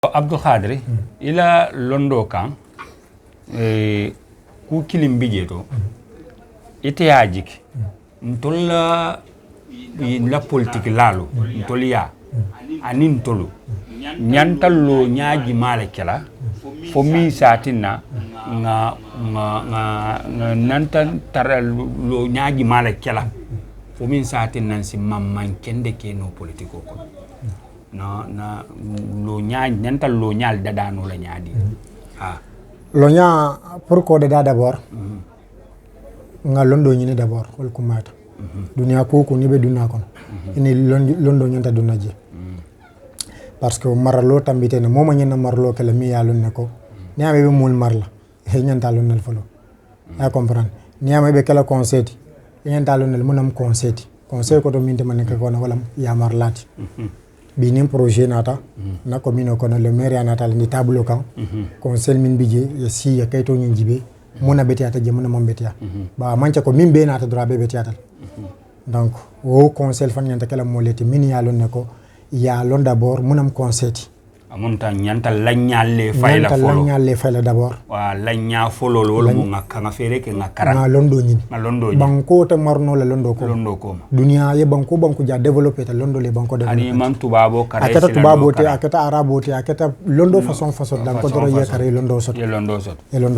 Abdou Khadri ila londo kan ku kilim bijeto ite yajik ntolla la politique lalo ntoliya anin tolu nyantallo nyaaji male kala fo mi satina nga nantan taralo nyaaji male kala fo min satina si mamman kende ke no politique ko no na lo nyaaj nantal lo nyaal dadano la nyaadi lo nya pour ko dada d'abord nga londo nyini d'abord wal kumata dunia ko ko nibe dunna kono ini londo nyanta dunna je parce que maralo tambite ne moma nyina marlo kala mi yalon ne ko nyame be mul marla he nyanta lon nal folo ya comprendre nyame be kala conseil nyanta lon nal munam conseil ko to minte man ko na wala ya marlati binin projet nata na commune kono le maire nata ni tableau kan conseil min bije ya si ya kayto nyi jibe mona betiata je mona mom betia ba mancha ko min be nata droit be betiata donc o conseil fan nyanta kala moleti min ya lon ne ko ya lon d'abord monam conseil amunta nyanta lagnale fayla folo lagnale fayla d'abord wa lagna folo wala mo ngaka nga fere ke ngakara na londo nyi banko ta marno la londo ko dunia ye banko ja développer ta londo le banko développer ani man tubabo kare akata tubabo te akata arabo te akata londo façon dan ko doro ye kare londo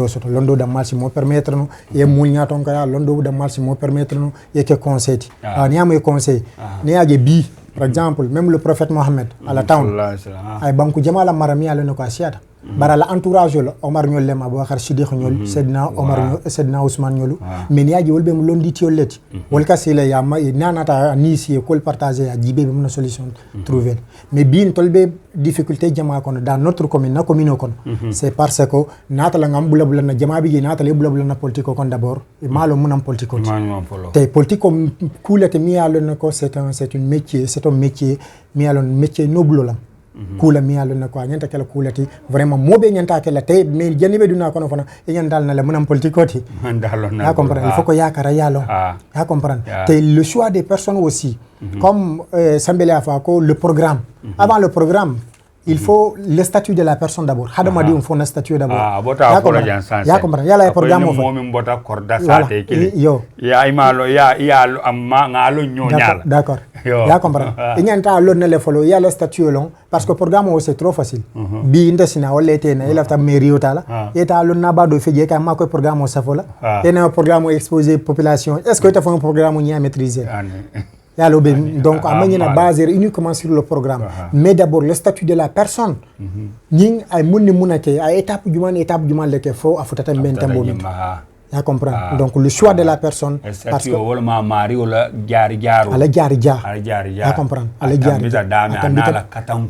soto londo da malsi mo permettre no ye mulnya ton ka londo da malsi mo permettre no ye ke conseil ni am conseil ni age bi par exemple même le prophète Mohammed à la town ay banku jamala marami ala no ko asiata bara la entourage la Omar ñol lem Abubakar Siddiq ñol Sedna Omar Sedna Ousmane ñolu men yaji wolbe mu londi tioleti wol kasile ya ma nanata nisi ko partager ya jibe be solution trouver mais bin tolbe difficulté jama kono dans notre commune na commune kono c'est parce que nata la ngam bula na jama bi nata le bula na politique kon d'abord et malo munam politique te politique coulete mi ala no ko c'est un métier mi ala métier noble la kula mi yalo na ko nyanta kala kulati vraiment mobe nyanta kala tay mais janibe duna kono fana nyandal na le munam politique oti ya comprendre il faut que yakara yalo ya comprendre te le choix des personnes aussi comme Sambele afa ko le programme avant le programme il faut le statut de la personne d'abord hadama di faut le statut d'abord bota ko la jansan ya comprendre yala programme mo min bota korda sate kili ya imalo ya amma ngalo nyonyal d'accord ya comprendre nyanta lo ne le follow ya le statut long parce que programme c'est trop facile bi ndesina wala tena ila ta mairie otala eta lo na ba do feje ka ma ko programme sa fola ena programme exposer population est-ce que tu fais un programme ni à maîtriser donc amany na basé uniquement sur le programme mais d'abord le statut de la personne ñing ay munni munake ay étape juman leke fo afutata mbenta mbomit ya comprendre donc le choix de la personne parce que wala ma mari wala jaari ya comprendre ala jaari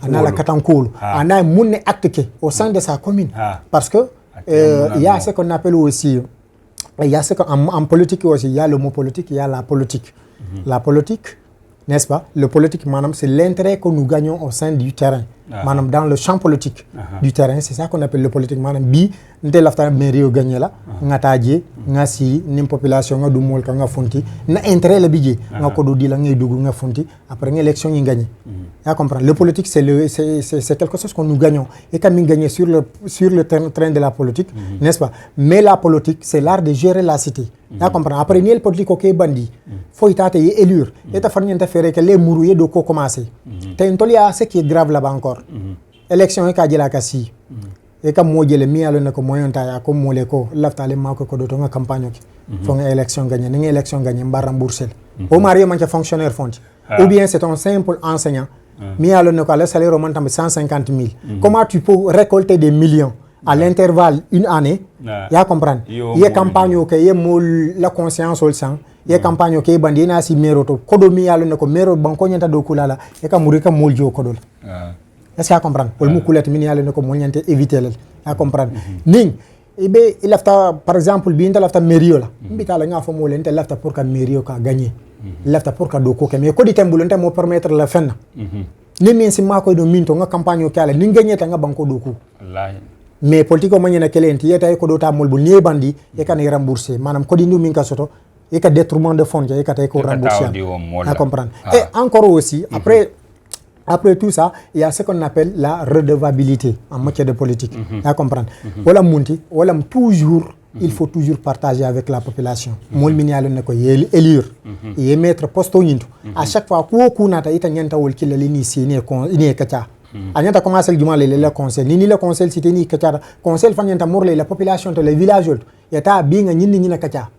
ana la katankulu ana munne acte au sein de sa commune parce que il y a ce qu'on appelle aussi il y a ce qu'en politique aussi il y a le mot politique il y a la politique. La politique, n'est-ce pas? Le politique, madame, c'est l'intérêt que nous gagnons au sein du terrain. Madame, dans le champ politique du terrain, c'est ça qu'on appelle le politique. Madame, bi, n'te lafta mairie gagné là, nga tadje, nga si, nim population nga dumol ka nga fonti, na intérêt le budget, nga kodo di la nga dugu nga fonti, après une élection y gagné. Ya comprendre? Le politique, c'est quelque chose que nous gagnons. Et quand nous gagnons sur le train de la politique, n'est-ce pas? Mais la politique, c'est l'art de gérer la cité. Ya comprendre? Après une politique ok bandi, faut y tâter élure, et ta famille interférer que les mourouillés de co commencer. T'as une tolia, ce qui est grave là-bas encore. Élection est kadjela kasi. Et comme moi je le mis à l'on ko moyen ta comme moi le ko lafta le mako ko doto nga campagne ki. Faut nga élection gagner, nga élection gagner mba rembourser. Au mari man fonctionnaire fonti. Ou bien c'est un simple enseignant. Mi à l'on ko le salaire monte à 150 000. Comment tu peux récolter des millions à l'intervalle une année? Ya comprendre. Y campagne que y mol la conscience au sang. Y campagne que bandi na si mero to kodo mi à l'on ko mero banko nyanta do kulala e ka murika moljo kodol. Est-ce que tu comprends? Pour le coup, il y a éviter à comprendre. Ning, il a par exemple, bien il a mairie là. Il a la femme il a pour que mairie ka gagner. Il a pour que doko mais ko di tembo lente mo permettre la fin. Ni min si ma ko do minto nga campagne ko ala ni gagner ta nga banko doko. Wallahi. Mais politico manya na kelenti yeta ko do ta mol bu ni bandi e kan rembourser. Manam ko di ndu min ka soto et que détournement de fonds e ka tay ko rembourser. À comprendre. Et encore aussi après Après tout ça, il y a ce qu'on appelle la redevabilité en matière de politique. À comprendre. Toujours, il faut toujours partager avec la population. Moi, je élire, et mettre poste au à chaque fois, Agnata commencé le conseil ni le conseil cité ni kacha conseil fanyanta morle la population de les villages y a bien ni kacha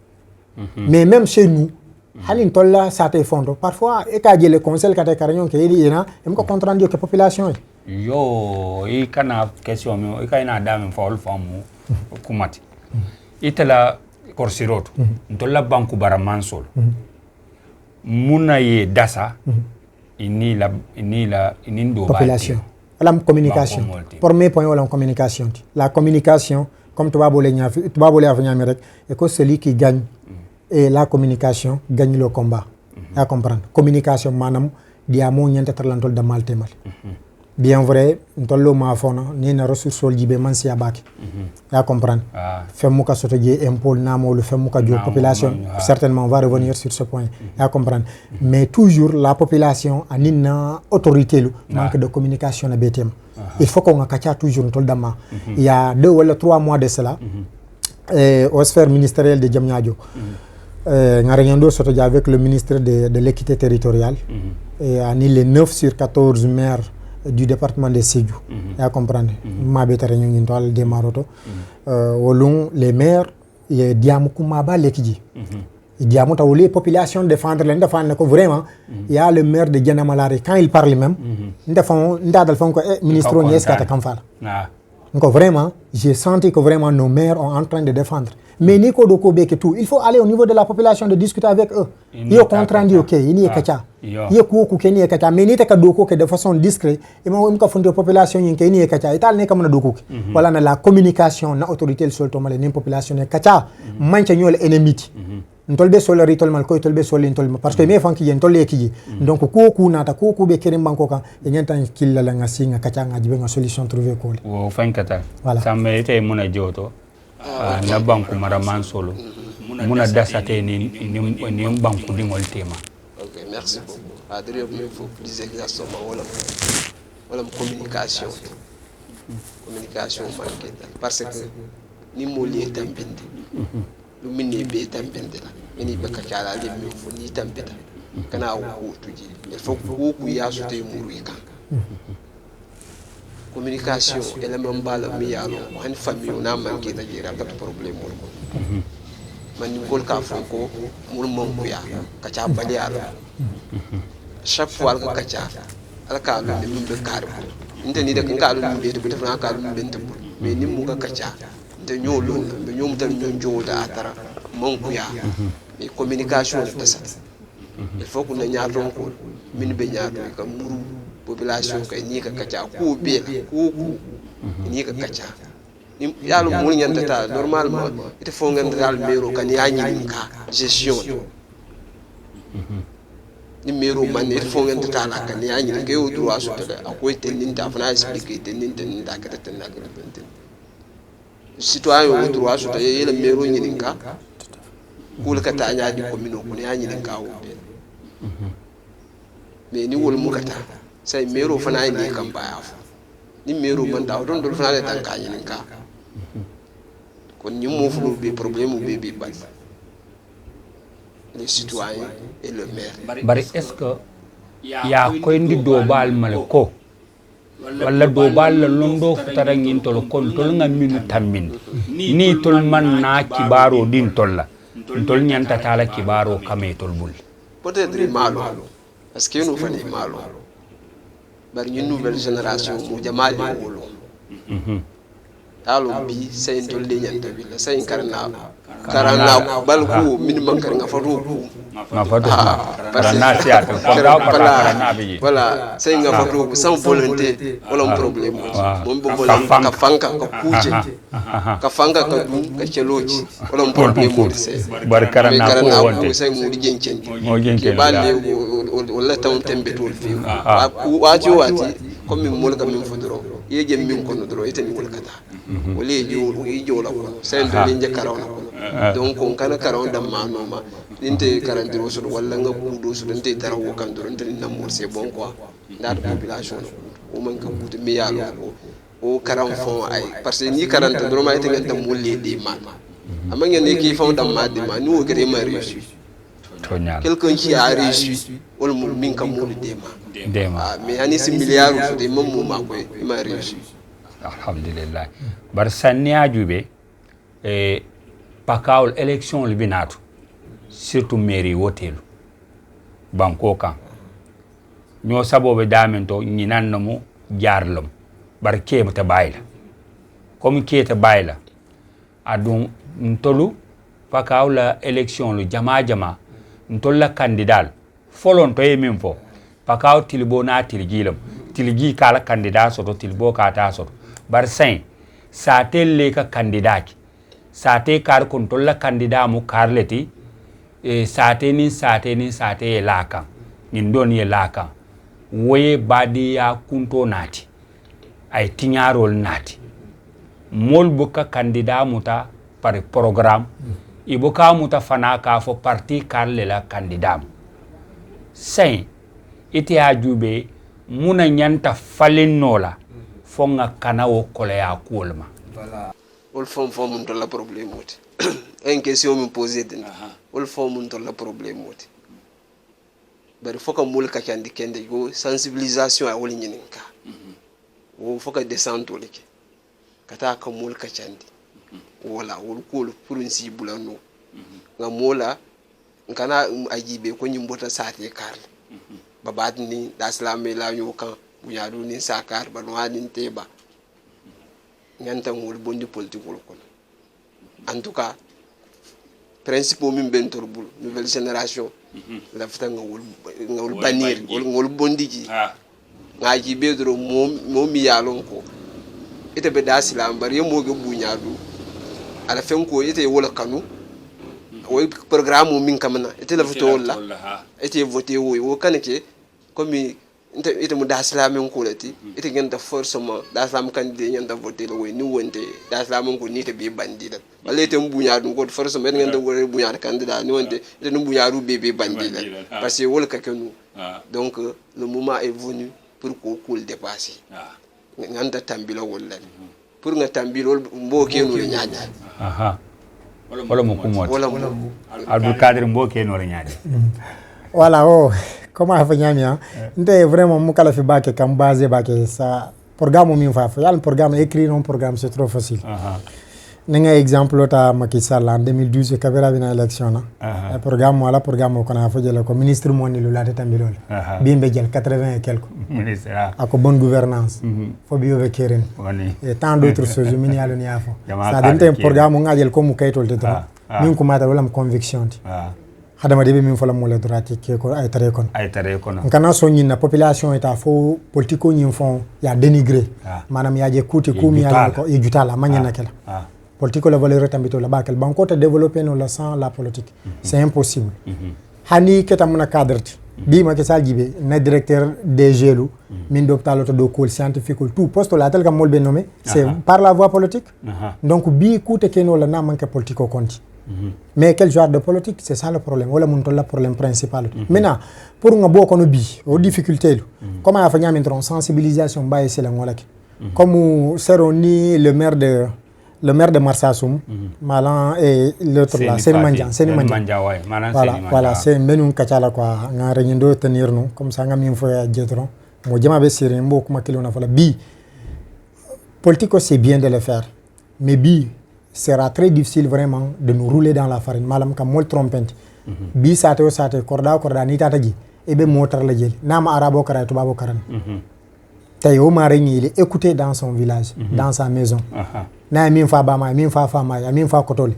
mais même chez nous halin tolla ça te fondo parfois et ka le conseil kata karagnon ke yidi ina em ko comprendre que population yo i kana question mi i kana dame fol famu kumati itala korsiroto ntolla banku baramansol muna ye dasa ini ndo population la communication premier point la communication la communication comme tu vas venir rek et que celui qui gagne et la communication gagne le combat à comprendre communication manam diamo nyanta tarlantol da maltemal bien vrai ntollo ma fono ni na ressource sol jibe man si abaki à comprendre femu ka soto je impôt namo le femu ka jo population certainement on va revenir sur ce point à comprendre mais toujours la population anina autorité lu manque de communication na BTM il faut qu'on a toujours ntol dama il y a 2 ou 3 mois de cela au sphère ministérielle de Diamniadio ngariendo soto ja avec le ministre de l'équité territoriale et ani les 9 sur 14 maires du département de Sédhiou à comprendre ma betare ñu ngi tol démaroto wolung les maires et diamu kuma ba lekiji diamu tawuli population défendre ko vraiment il y a le maire de Dianamalari quand il parle même ndefon ndadal fon ko ministre on eskata kam fala donc vraiment j'ai senti que vraiment nos maires sont en train de défendre mais Nico Doko Beke tout il faut aller au niveau de la population de discuter avec eux yo comprendre OK ini kacha yo ku keni kacha mais ni taka doko que de façon discrète et moi ko fonde population yin ke ini kacha ital ne kamna doko voilà na la communication na autorité le sol to male ni population ne kacha mancha ñol ennemi ntolbe solari tolmal ko tolbe solin tolma parce que me fanki yen tolle kiji donc ko nata ko be kerim banko kan e nyanta killa la nga singa kacha nga jibe nga solution trouver ko wo fankata ça mérite mona joto na banku maraman solo muna dasate ni banku dingol tema. OK, merci beaucoup. Adrien, il faut plus exactement wala communication manqué parce que ni mo li tambinde lu minni be tambinde la ni be kacala le mi fu ni tambita kana ko tuji il faut ko ku ya so te muru kan communication élément bala mi yalo han famille na manqué na jira pas de problème ko man ni gol ka fo ko mul mom ku ya kacha bali yalo chaque fois que kacha alka lu ni be kar inte ni de kan lu be de defna ka lu be tembo mais ni mu ga kacha de ñolo be ñom tan ñon joda atara mon ku ya mais communication de ça il faut que na ñaaton ko min be ñaato ka muru population kay ni ka kacha ku be ku ni ka kacha ni yalo mul ñanta ta normalement il faut ngeen dal mero kan ya ñi ka gestion ni mero man il faut ngeen ta la kan ya ñi ke o droit so te akoy tenin ta fana expliquer tenin ta ka tenin la citoyen o droit so te yele mero ñi ka kul ka ta ñaaji commune ko ya ñi ka o be mais ni wol mu kata say mero fana ni kan baya ni mero man da don dol fana le tan ka ñi ka kon ni mo fu be problème be ban les citoyens et le maire bari est-ce que ya ko ndi do bal mal ko wala do bal la londo futara ngin tolo kon tol nga minu tammin ni tol man na kibaro din tolla tol nyanta tala kibaro kame tol bul peut-être malo parce que nous fani malo bari une nouvelle génération mo jamaali wolo talo bi say tol le nyanta bi la say karna balku minimum kar nga fatu karana siat karana bi voilà say nga fatu sans volonté wala problème mom bo mo ka fanka ka kuje ka fanka ka dum ka celoji wala problème mo c'est bar karana ko wonte say mo di jencen mo jencen balle wala taw tembe tol fi wati comme mo la ka min fodoro ye je min kono dro ite ni wol kata wole jo la kono sen do linje karaw na kono donc on kana karaw dam manoma inte karandiro so walla nga kudo so inte tarawo kan do inte namor c'est bon quoi ndar population o man ka kude mi yalo ko o karam fon ay parce que ni 40 do ma ite ngam mulle di man amma ngene ki fon dam ma di man ni o gere ma réussi quelqu'un qui a réussi wala min kam mulle di man mais ani si milliard so de mom ma ko ma réussi alhamdulillah bar sanni ajube pakawol élection li binatu surtout mairie wotelu banko kan ño sabobe damen to ñinan namu jaarlam bar kebata bayla comme keta bayla adun ntolu pakawla élection lu jama ntolla candidat folon to yemin fo pakaw tilbo na tilgilam tilgi kala candidat soto tilbo ka ta soto bar sain sa telle ka candidat sa te kar kontolla candidat mu karleti sate ye laka nindon ye laka woye badi ya kunto nati ay tiñarol nati mol buka candidat muta par programme ibuka muta fana ka fo parti karle la candidat sen ite ajube muna nyanta falinnola fonga kana wo kole ya kulma voilà ol fom mun to la problème wote en question me poser den ol fom mun to la problème wote bari foka mul ka kandi kende go sensibilisation a woli nyininka wo foka descente olike kata ka mul ka kandi wala wol ko pour nsi bulano nga mola ngana ajibe ko nyimbota sate kar babat ni daslamé la ñu kan bu ñaadu ni sakar ba no hanin teba ñanta ngol bondi politique ko en tout cas principe min bentor bul nouvelle génération la fata ngol banir ngol bondi ji ngaji bedro mom yalon ko ite be daslam bar yemo ge bu ñaadu ala fen ko ite wala kanu way programme min kamana ite la voto wala ite voter wo kanake comme ite mu daslam ko lati ite ngenda forcément daslam candidat ngenda voter wo ni wonte daslam ko ni te be bandila wala ite mbuña dum ko forcément ngenda wore buña candidat ni wonte ite no buña ru be bandila parce que wala kakenu donc le moment est venu pour ko cool dépasser nganda tambila wala pour nga tambilo mboke no nyaaji wala mo kumo Abdou Kadir mboke no nyaaji voilà comment fa nyamia nte vraiment mu kala fi bake kam basé bake ça programme min fa yal programme écrire un programme c'est trop facile nenga exemple ta Macky Sall en 2012 kabira bina élection na programme wala programme ko na fa jël ko ministre moni lu la tambilol bimbe jël 80 et quelque ministre ako bonne gouvernance fo bi yobe keren et tant d'autres choses min yalo ni afo ça dente programme ngadel ko mu kaytol te tra min ko mata wala conviction ti hadama debe min fola mo le droite ke ko ay tare kon kana so nyina population eta fo politico nyin fon ya dénigrer manam ya je kuti kumi ya ko e jutala manyana kala politico la valeur tambito la bakel banko te développer no la sans la politique c'est impossible hani keta mona cadre bi ma ke saljibe na directeur DG lu min docteur do col scientifique tout poste la tel kam molbe nommé c'est par la voie politique donc bi koute keno la na manke politico konti mais quel genre de politique c'est ça le problème wala mun to la problème principal maintenant pour nga boko no bi o difficulté comment fa nyam intron sensibilisation baye c'est la ngolaki comme Seroni le maire de Marsassoum Malan et l'autre là Seni Mandian voilà c'est menun kachala quoi nga reñindo tenir nous comme ça nga min fo jetron mo jama be sire mbo kuma kilo na fala bi politico c'est bien de le faire mais bi sera très difficile vraiment de nous rouler dans la farine malam kam mol trompente bi sate korda ni tata ji e be motar la jël nama arabo kara tubabo karan tay o ma reñi il est écouté dans son village dans sa maison na min fa bama min fa fama ya min fa kotole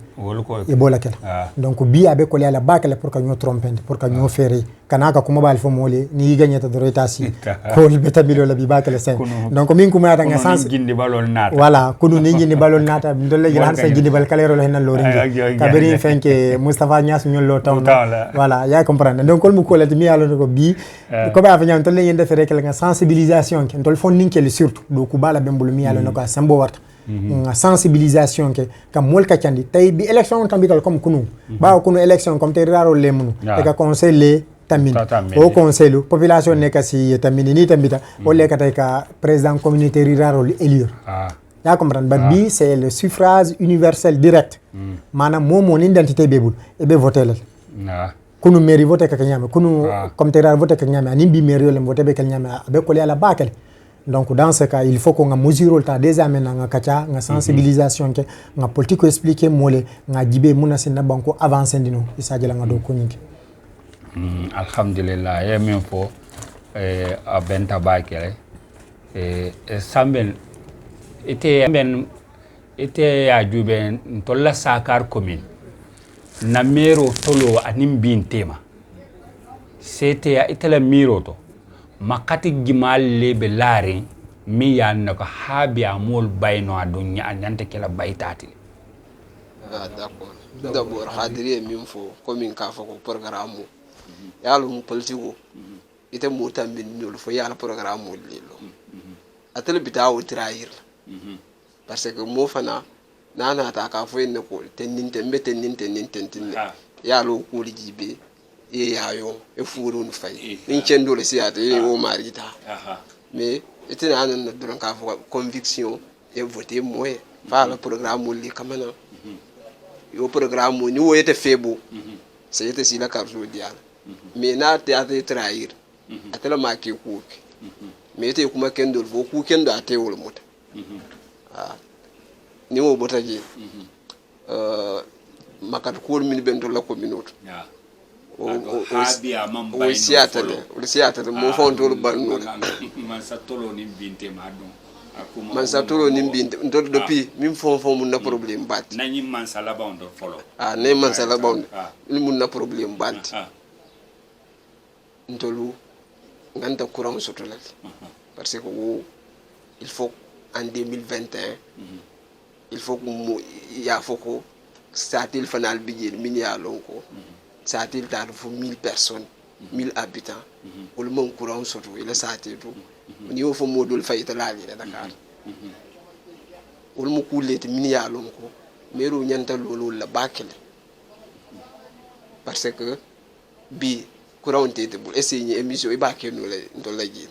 e bola kel donc bi abe ko la bakale pour que ñoo tromper pour que ñoo féré kanaka kuma bal fo mole ni gagnata do retasi ko beta bilo la bi bakale sen donc min kuma ta nga sens gindi balol nata voilà kunu ni gindi balol nata dolle gi han sa gindi bal kalero lo henal lo ringi kabiri fenke Mustafa Niass ñol lo taw voilà ya comprendre donc ko mu ko la mi yalo ko bi ko ba fa ñam to le yende fere kel nga sensibilisation ken tol fon ninkel surtout do ku bala bembul mi yalo nako sambo warta sensibilisation ke kam mol ka candi tay bi élection tambital comme kunu ba kunu élection comme te raro lemunu e ka conseil le tamini o conseil population ne ka si tamini ni tambita o le ka tay ka président communauté rurale élire ya comprendre ba bi c'est le suffrage universel direct manam mon identité bebul e be voter kunu mairie voter ka nyame kunu comme te raro voter ka nyame ani bi mairie le voter be ka nyame be ko la bakale. Donc dans ce cas il faut qu'on a mesure le temps déjà maintenant nga kacha nga sensibilisation ke nga politique expliquer mole nga jibe muna sinna banko avancer dino isaje la nga do ko nyingi alhamdulillah ya min fo a benta bakele samben ite ya jube tolla sakar commune na mero tolo anim bin tema c'était ya itala miro to makati gimal lebe lare mi yanna ko habi amol bayno adunya anyante kala baytati d'accord d'abord hadiri min fo komin ka fa ko programme yalo mu politiko ite mo tambin nyol fo yala programme lilo atel bitawo trahir parce que mo fana nana ta ka fo en ko tenin yalo ko lijibe e yayo e furun fay nin cendo le siate e o marita mais etina anan na duran ka fo conviction e voter moye fa le programme li kamana yo programme ni wo yete febo c'est yete si la carte dial mais na théâtre trahir atela ma ke ku mais te kuma kendo fo ku kendo ate wol mota ni wo botaji makat ko min bento la communauté o siata mo fonto banno man satolo ni binte madon man satolo ni binte ndo depuis min fon mun na problème bat nani man sala bawndo folo ne man sala bawndo ni mun na problème bat ndolu nganta courant sotolal parce que il faut en 2021 il faut que ya foko satil fanal bijel min ya lonko satil tar fo 1000 personnes 1000 habitants wol mon courant soto ila satil to ni wo fo modul fayta laali Dakar wol mo kulete min ya lonko mero nyanta lolo la bakele parce que bi courant tete bul essayer émission e bakele no la ndol la ji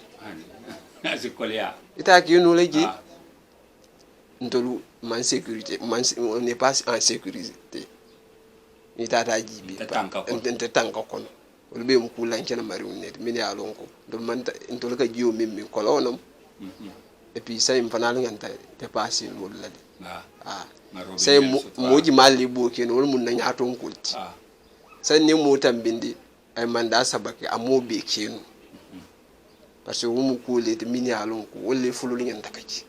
c'est coléa ita ki no la ji ndolu man sécurité man on n'est pas en sécurité ni tata jibi te tanka kono wol be mu kulan kena mari wonnet min ya lonko do man ndol ka jiyo min kolonam et puis ça me fanal nganta te passer wol la c'est moji mali bo ken wol mun na nyaton kulti sai ne mo tambindi ay manda sabake amobe kenu parce que mu kulete min ya lonko wolle fulul nganta kaci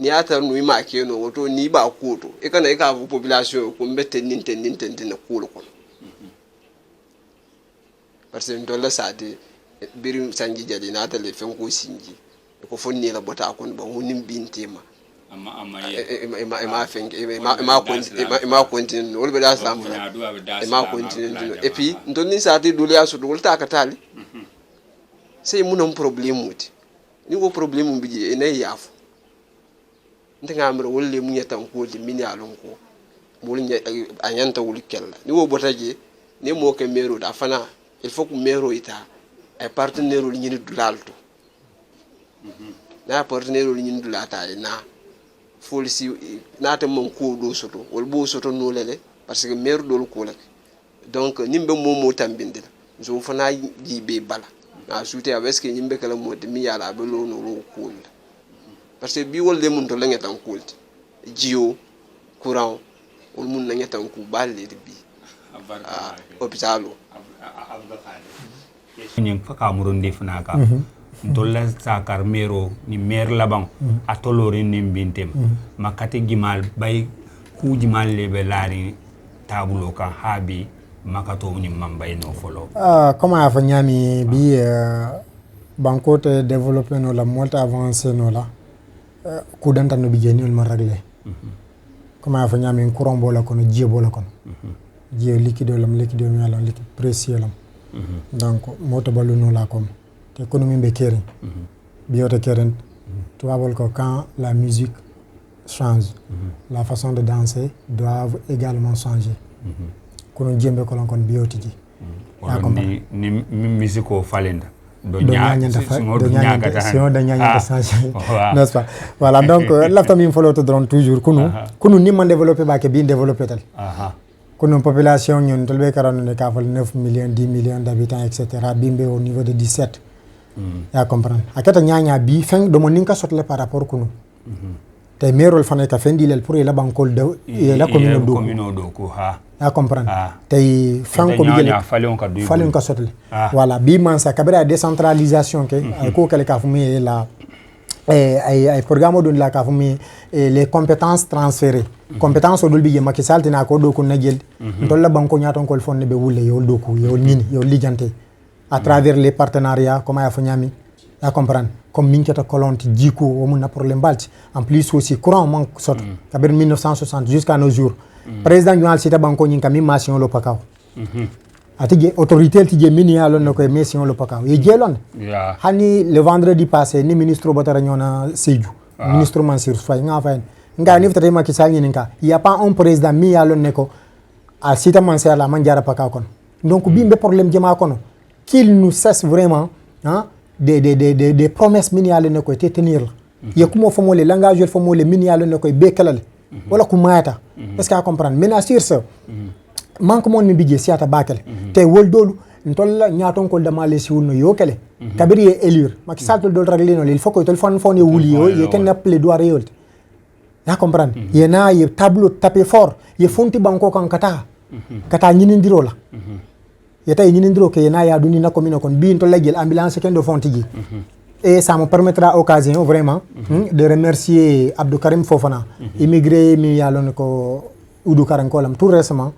ni ata no ma keno woto ni ba koto e kana e ka population ko mbete ninte na kulo ko parce que ndola sade birim sangi jadi na ta le fen ko singi ko fonni la bota ko ba wonim bintema ma fen ma continue wol be da sam ma continue et puis ndoni sade dole aso dole ta ka tali c'est mon problème muti ni ko problème biji e nay yafu ntenga amro wolle mu yetan ko di min ya lonko mul nya anyanta wul kella ni wo botaje ni mo ke mero da fana il faut que mero ita ay partenaire ul ñini dulalto na partenaire ul ñini dulata na folisi na ta mon ko do soto wol bo soto no lele parce que mero do ko lek donc nimbe mo tambinde zo fana jibe bala na suute avec que nimbe kala mo de mi yala be lo no ro ko parce que bi wol de mun to la ngetan kulti jiyo courant wol mun na ngetan ku balle de bi hôpitalo ñing fa ka murundi fana ka dolla sakar mero ni mer laban atolori ni bintem makati gimal bay ku gimal lebe lari tabulo kan habi makato ni mambay no folo comment a fa nyami bi banko te développer no la molta avancer no la ku danta no bi jeni ma régler comment a fa nyami courant bola kono jiebo la kono jiyo liquide lam liquide précieux lam donc moto balu no la comme économie be kering biote keren tu vois que quand la musique change la façon de danser doivent également changer kono jembe ko lon kon bioti ji ni musique falenda do nyagata changer n'est-ce pas voilà donc lafta mi follow to drone toujours kunu ni man développer ba ke bi développer tal kono population ñun tolbe karano ne ka fal 9 millions 10 millions d'habitants etc. bimbe au niveau de 17 ya comprendre akata nyanya bi fen do mo ninka sotle par rapport kunu te merol fane ka fendi lel pour la bankol de la commune do ko ha ya comprendre te fen ko bi falon ka sotle voilà bi man sa kabira décentralisation ke ko kale ka fumi la ay programme do la ka fumi les compétences transférées compétences do bi Macky Sall tina ko do ko najel to la banko nyaton ko fonne be wulle yol do ko yol nini yol lijante à travers les partenariats comme ya fanyami ya comprendre comme minketa kolonti jiko o mun na problème balti en plus aussi courant man sot kabir 1960 jusqu'à nos jours président Joal Sita banko nyin kami mission lo pakaw atige autorité tije mini alon no ko mission lo pakaw e jelon hani le vendredi passé ni ministre Botara ñona Sédhiou ministre Mansour Faye nga fay nga ni fete Macky Sall ñin ka il y a pas un président mi alon ne ko a Sita Mansour la man jara pakaw kon donc bimbe problème jema kono qu'il nous cesse vraiment des promesses miniales ne ko te tenir ya kuma famo le langage famo le miniale ne ko be kalale wala ku mayata est-ce que comprendre maintenant sur ça manque mon mi bidje siata bakel te wol dolu ntolla nyaton ko dama le siwul no yokele kabiri e élire Macky Sall tol dol régler no il faut que tol fon fon wuli yo ye ken appelé doit réolte ya comprendre ye na ye tableau taper fort ye fonti banko kan kata nyinindiro la yeta nyinindiro ke na ya duni na commune kon bi to lagel ambulance ken do fonti ji et ça me permettra occasion vraiment de remercier Abdou Karim Fofana immigré mi yalon ko Oudou Karankolam tout récemment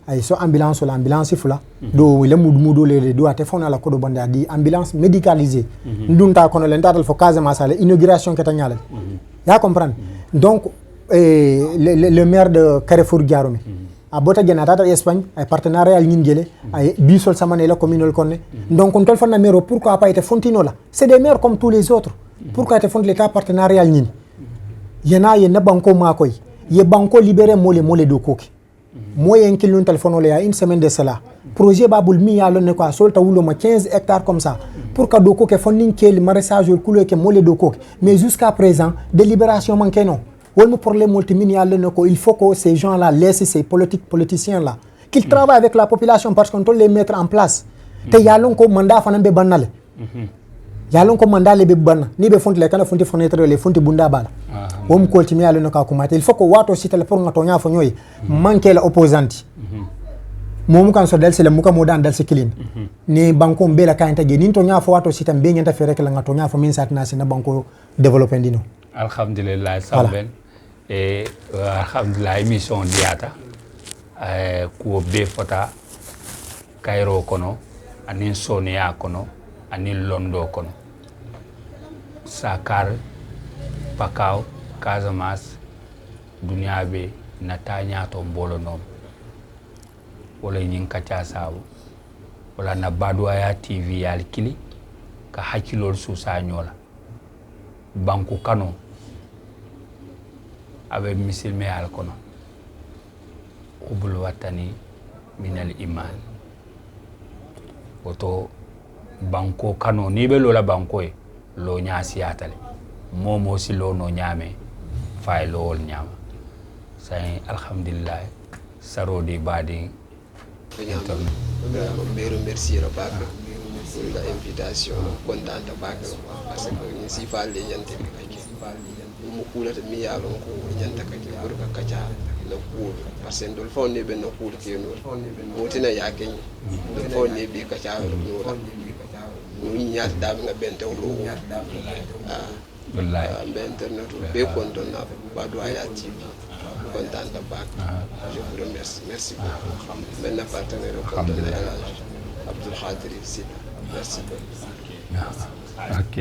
ay so ambulance la ambulance fula do le mudu le do ate fona la ko do banda di ambulance médicalisée ndunta kono len tatal fo Casamance la inauguration keta nyalal ya comprendre donc le maire de Carrefour Diaromé a bota genata Espagne ay partenariat ñin gele ay bisol samane la communal konne donc on tel fana maire pourquoi pas été fontino là c'est des maires comme tous les autres pourquoi été font l'état partenariat ñin yena ye na banko makoy ye banko libéré mole do koki moyen qu'il nous téléphone il y a une semaine de cela projet babul mi ya ne ko solta wulo ma 15 hectares comme ça pour ka do koke fonding kel maraîchage kulo ke mole do koki mais jusqu'à présent délibération manqué non wol mo problème multimini ya ne ko il faut que ces gens là laissent ces politiciens là qu'ils travaillent avec la population parce qu'on doit les mettre en place te ya lon ko mandat fanan be banale ya lon ko mandat le be banna ni be fonti le kana fonti fenêtre le fonti bunda bala wom ko timi ya lon ka kumate il faut que wato sitale pour ngato nya fo nyoy manquer la opposante momu kan so dal se le muka modan dal se kilin ni banko mbela kayanta ge nin to nya fo wato sitam be nyanta fere kala ngato nya fo min satna sina banko développer dino alhamdulillah sabben e alhamdulillah émission diata ko be fota Cairo kono anin Sonia kono anin Londo kono Sakar Pakaw Casamance dunia be natanya to mbolo nom wala nyin kacha sabu wala na Badwaya TV yal kili ka hakilol su sa nyola banku kano abe misilme al kono ubul watani minal iman oto banko kano ni be lola banko e lo nyaasi atale momo si lo no nyame fay lo wol nyama say alhamdulillah sarodi badi mbero merci ro baba la invitation contente baba parce que ni si falle yante mu kulata mi yalon ko yanta kake burka kacha la kuul parce que ndol fonne ben no kuul ke no wotina ya ken ndol fonne bi kacha no ñu ñaat daam nga bente wulu wallahi be internet be konton na Badoaya TV kontaan da baax je vous remercie merci beaucoup benn partenaire konton na Abdul Khadir Sy merci ok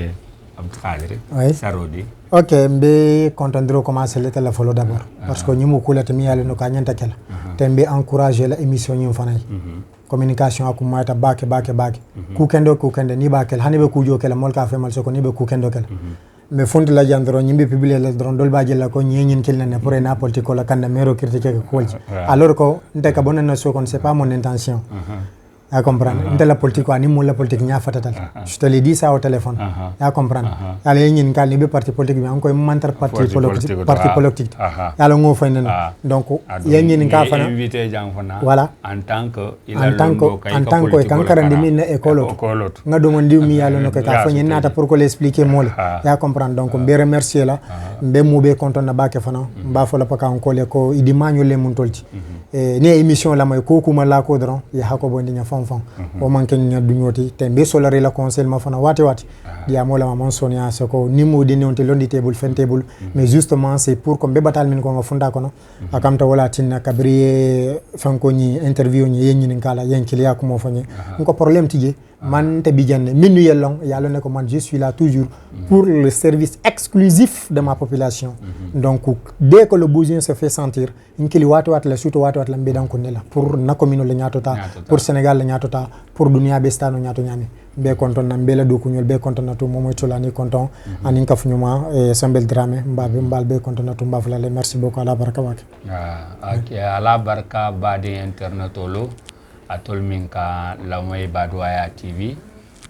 Abdul Khadir oui sarodi ok mbe contondiro commencer le téléphone d'abord parce que ñimu kulata mi yalla no ka ñanta kala te mbe encourager la émission ñim fanay communication aku mayta bake ku kende ni bakel hani be ku jo kala mol ka femal soko ni be ku kendo kala mais fonde la jandro ñimbe publier la dron dol baje la ko ñeñin kel ne pour na politique la kanda mero critique ko alors ko ndeka bonana soko c'est pas mon intention à comprendre nte la politique ani mo la politique nya fatatal je te l'ai dit ça au téléphone à comprendre ala yin kal ni be parti politique bi ankoy mantar parti politique ala ngo fay nana donc yin ka fana invité jang fana voilà en tant que kankarandi min école nga do mon diw mi yalla no ka fa ñen nata pour ko l'expliquer mo ya comprendre donc mbe remercier la mbe mo be content na bake fana mba fo la paka on ko le ko idi mañu le mun tolti ne émission la may ko kuma la ko dron ya hako bondi nya fon o manke nya dunyoti tembe solare la conseil ma fana wati dia mo la mon sonia soko ni mo de nonte londi table fen table mais justement c'est pour comme be batal min ko nga funda kono akamta wala tinna kabri fanko ni interview ni yenni ni kala yen kiliya ko mo fanye ko problème tije man te bijane minu yellon yalla ne ko man je suis là toujours pour le service exclusif de ma population donc dès que le besoin se fait sentir nkili wati la surtout wati la mbedan ko nela pour na commune le nyatota pour Sénégal le nyatota pour dunia be stano nyato nyami be konton na mbela do ko nyol be konton na to momoy tolani konton anin ka funyuma Sambel Dramé mbabe mbal be konton na to mbafla le merci beaucoup ala baraka wake ok ala baraka badi internetolo atol min ka lamay Badoaya TV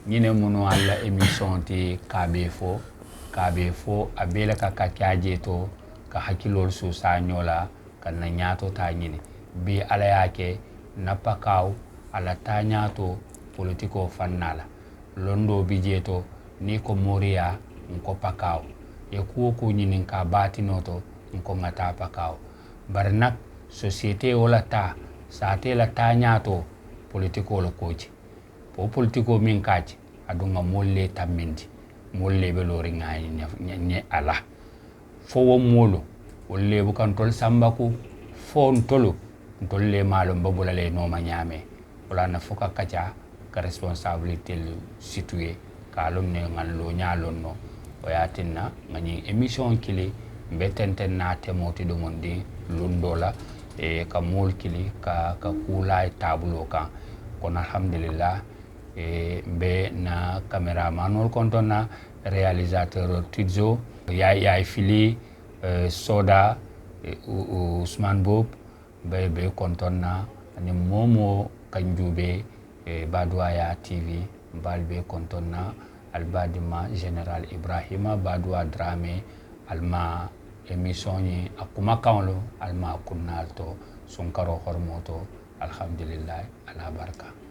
ñine munu alla émission ti kabe fo abela ka kakyaje to ka hakilol su sa nyola kan na nyato ta ñine bi ala yake napakaw ala ta nyato politiko fannala londo bijeto ni ko moria nko pakaw e ko ñinin ka batinoto nko ngata pakaw barnak société wala ta sate la tañato politiko la koji po politiko min kaci adunga molle tammindi molle be lori ngani nye ala fo wo molo wolle bu kan tol sambaku fo ntolo tolle malo mbabula le no ma nyame wala na foka kaca ka responsabilité le situé ka lon ne ngal lo nyalon no o yatinna ngani émission kili mbetenten na temoti do mondi lundola e ka mol kili ka kula tablo kan kon alhamdulillah e be na cameraman ol kontona réalisateur Tidzo ya fili Soda Ousmane Bob be kontona ni momo kanjube Badoaya TV balbe kontona albadima général Ibrahima Badoua Dramé alma émission ni akuma kawlo alma kunnalto sunkaro hormoto alhamdulillah ala baraka